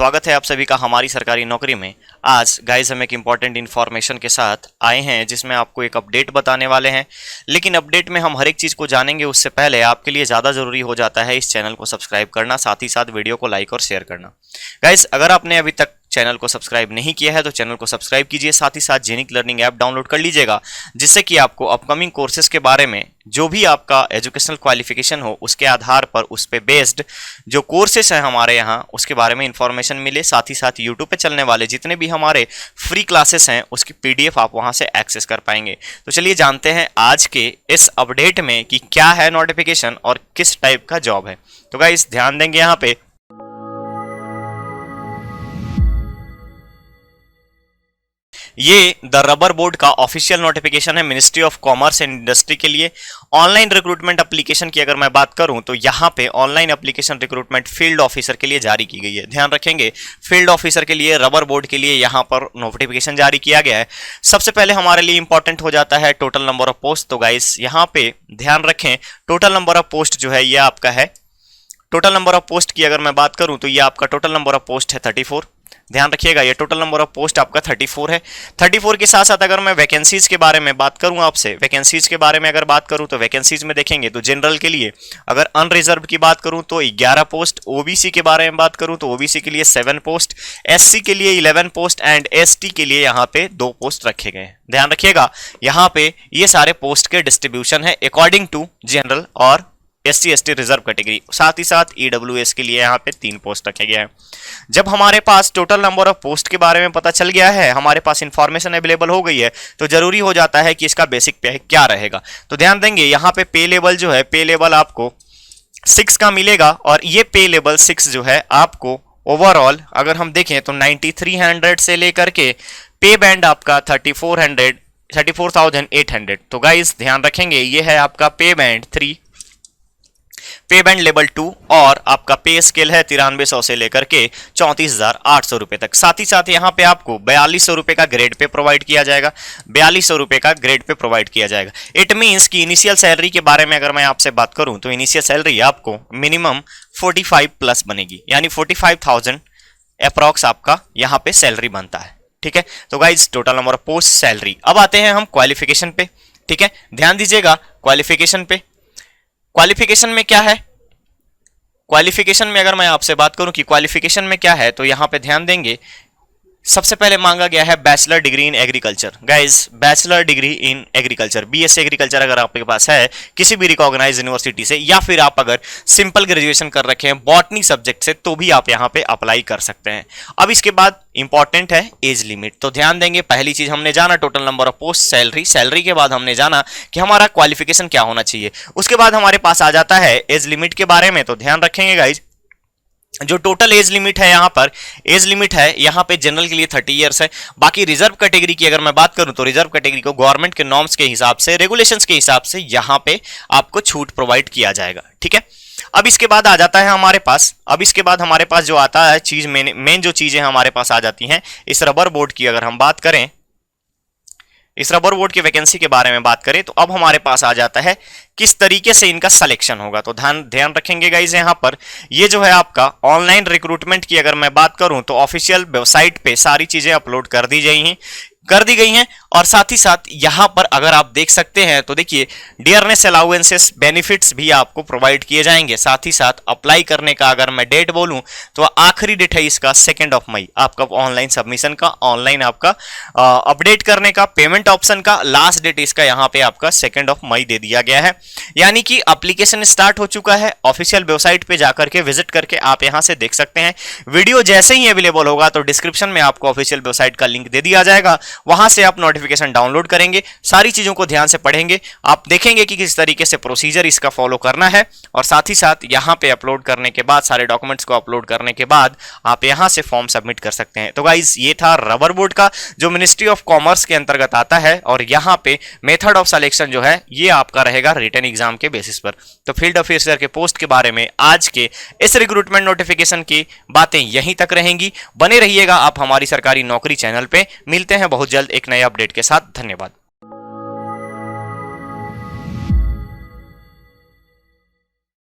स्वागत है आप सभी का हमारी सरकारी नौकरी में। आज गाइस हम एक इम्पॉर्टेंट इन्फॉर्मेशन के साथ आए हैं जिसमें आपको एक अपडेट बताने वाले हैं। लेकिन अपडेट में हम हर एक चीज़ को जानेंगे उससे पहले आपके लिए ज़्यादा ज़रूरी हो जाता है इस चैनल को सब्सक्राइब करना, साथ ही साथ वीडियो को लाइक और शेयर करना। गाइस अगर आपने अभी तक चैनल को सब्सक्राइब नहीं किया है तो चैनल को सब्सक्राइब कीजिए, साथ ही साथ जेनिक लर्निंग ऐप डाउनलोड कर लीजिएगा, जिससे कि आपको अपकमिंग कोर्सेज के बारे में जो भी आपका एजुकेशनल क्वालिफिकेशन हो उसके आधार पर उस पे बेस्ड जो कोर्सेज हैं हमारे यहाँ उसके बारे में इंफॉर्मेशन मिले। साथ ही साथ यूट्यूब पे चलने वाले जितने भी हमारे फ्री क्लासेस हैं उसकी पीडीएफ आप वहाँ से एक्सेस कर पाएंगे। तो चलिए जानते हैं आज के इस अपडेट में कि क्या है नोटिफिकेशन और किस टाइप का जॉब है। तो गाइस ध्यान देंगे यहाँ पे। ये द रबर बोर्ड का ऑफिशियल नोटिफिकेशन है ministry of commerce and industry के लिए। ऑनलाइन रिक्रूटमेंट एप्लीकेशन की अगर मैं बात करूं तो यहाँ पे online application recruitment field officer के लिए जारी की गई है। ध्यान रखेंगे फील्ड ऑफिसर के लिए रबर बोर्ड के लिए यहाँ पर नोटिफिकेशन जारी किया गया है। सबसे पहले हमारे लिए इंपॉर्टेंट हो जाता है टोटल नंबर ऑफ पोस्ट। तो गाइस यहाँ पे ध्यान रखें टोटल नंबर ऑफ पोस्ट जो है ये आपका है। टोटल नंबर ऑफ पोस्ट की अगर मैं बात करूं तो ये आपका टोटल नंबर ऑफ पोस्ट है 34। ध्यान रखिएगा ये टोटल नंबर ऑफ पोस्ट आपका 34 है। 34 के साथ साथ अगर मैं वैकेंसीज के बारे में बात करूं आपसे, वैकेंसीज के बारे में अगर बात करूं तो वैकेंसीज में देखेंगे तो जनरल के लिए अगर अनरिजर्व की बात करूं तो 11 पोस्ट, ओबीसी के बारे में बात करूं तो ओबीसी के लिए 7 पोस्ट, एससी के लिए 11 पोस्ट एंड एसटी के लिए यहाँ पे 2 पोस्ट रखे गए हैं। ध्यान रखिएगा यहाँ पे ये सारे पोस्ट के डिस्ट्रीब्यूशन है अकॉर्डिंग टू जनरल और एससी एसटी रिजर्व कैटेगरी। साथ ही साथ ईडब्ल्यूएस के लिए यहाँ पे 3 पोस्ट रखे गए हैं। जब हमारे पास टोटल नंबर ऑफ पोस्ट के बारे में पता चल गया है, हमारे पास इंफॉर्मेशन अवेलेबल हो गई है, तो जरूरी हो जाता है कि इसका बेसिक पे क्या रहेगा। तो ध्यान देंगे यहाँ पे पे लेवल जो है, पे लेवल आपको 6 का मिलेगा और ये पे लेवल 6 जो है आपको ओवरऑल अगर हम देखें तो 9300 से लेकर के पे बैंड आपका 34,800। तो गाइस ध्यान रखेंगे ये है आपका पे बैंड 3, पे बैंड लेवल 2 और आपका पे स्केल है 9300 से लेकर के 34,800 रुपए तक। साथ ही साथ यहाँ पे आपको 4200 रुपए का ग्रेड पे प्रोवाइड किया जाएगा, 4200 रुपए का ग्रेड पे प्रोवाइड किया जाएगा। इट मींस कि इनिशियल सैलरी के बारे में अगर मैं आपसे बात करूं तो इनिशियल सैलरी आपको मिनिमम 45 प्लस बनेगी, यानी 45,000 अप्रॉक्स आपका यहाँ पे सैलरी बनता है। ठीक है, तो guys total number of post, salary. अब आते हैं हम क्वालिफिकेशन पे। ठीक है, ध्यान दीजिएगा क्वालिफिकेशन पे। क्वालिफिकेशन में क्या है, क्वालिफिकेशन में अगर मैं आपसे बात करूं कि क्वालिफिकेशन में क्या है तो यहां पे ध्यान देंगे सबसे पहले मांगा गया है bachelor degree in agriculture. Guys bachelor degree in agriculture, BSc agriculture अगर आपके पास है किसी भी रिकॉग्नाइज यूनिवर्सिटी से, या फिर आप अगर सिंपल ग्रेजुएशन कर रखे हैं बॉटनी सब्जेक्ट से, तो भी आप यहां पे अप्लाई कर सकते हैं। अब इसके बाद इंपॉर्टेंट है एज लिमिट। तो ध्यान देंगे पहली चीज हमने जाना total number of post, salary. Salary के बाद हमने जाना कि हमारा क्वालिफिकेशन क्या होना चाहिए। उसके बाद हमारे पास आ जाता है एज लिमिट के बारे में। तो ध्यान रखेंगे गाइज जो टोटल एज लिमिट है यहाँ पर, एज लिमिट है यहाँ पे जनरल के लिए 30 इयर्स है। बाकी रिजर्व कैटेगरी की अगर मैं बात करूं तो रिजर्व कैटेगरी को गवर्नमेंट के नॉर्म्स के हिसाब से, रेगुलेशंस के हिसाब से यहाँ पे आपको छूट प्रोवाइड किया जाएगा। ठीक है, अब इसके बाद आ जाता है हमारे पास, अब इसके बाद हमारे पास जो आता है चीज, मेन जो चीजें हमारे पास आ जाती हैं इस रबर बोर्ड की अगर हम बात करें, इस रबर बोर्ड की वैकेंसी के बारे में बात करें तो अब हमारे पास आ जाता है किस तरीके से इनका सिलेक्शन होगा। तो ध्यान रखेंगे गाइस यहाँ पर ये जो है आपका ऑनलाइन रिक्रूटमेंट की अगर मैं बात करूं तो ऑफिशियल वेबसाइट पे सारी चीजें अपलोड कर दी गई हैं और साथ ही साथ यहां पर अगर आप देख सकते हैं तो देखिए डियरनेस अलाउंसेस बेनिफिट्स भी आपको प्रोवाइड किए जाएंगे। साथ ही साथ अप्लाई करने का अगर मैं डेट बोलूं तो आखिरी डेट है इसका 2 मई आपका ऑनलाइन सबमिशन का, ऑनलाइन आपका अपडेट करने का, पेमेंट ऑप्शन का लास्ट डेट इसका यहाँ पे आपका 2 मई दे दिया गया है। यानी कि एप्लीकेशन स्टार्ट हो चुका है। ऑफिशियल वेबसाइट पे जाकर के विजिट करके आप यहां से देख सकते हैं। वीडियो जैसे ही अवेलेबल होगा तो डिस्क्रिप्शन में आपको ऑफिशियल वेबसाइट का लिंक दे दिया जाएगा, वहां से आप नोटिफिकेशन डाउनलोड करेंगे, सारी चीजों को ध्यान से पढ़ेंगे, आप देखेंगे कि किस तरीके से प्रोसीजर इसका फॉलो करना है और साथ ही साथ यहां पे अपलोड करने के बाद, सारे डॉक्यूमेंट्स को अपलोड करने के बाद आप यहां से फॉर्म सबमिट कर सकते हैं। तो गाइस ये था रबर बोर्ड का जो मिनिस्ट्री ऑफ कॉमर्स के अंतर्गत आता है और यहां पे मेथड ऑफ सिलेक्शन जो है ये आपका रहेगा रिटन एग्जाम के बेसिस पर। तो फील्ड ऑफिसर के पोस्ट के बारे में आज के इस रिक्रूटमेंट नोटिफिकेशन की बातें यहीं तक रहेंगी। बने रहिएगा आप हमारी सरकारी नौकरी चैनल पे। मिलते हैं बहुत जल्द एक नए अपडेट के साथ। धन्यवाद।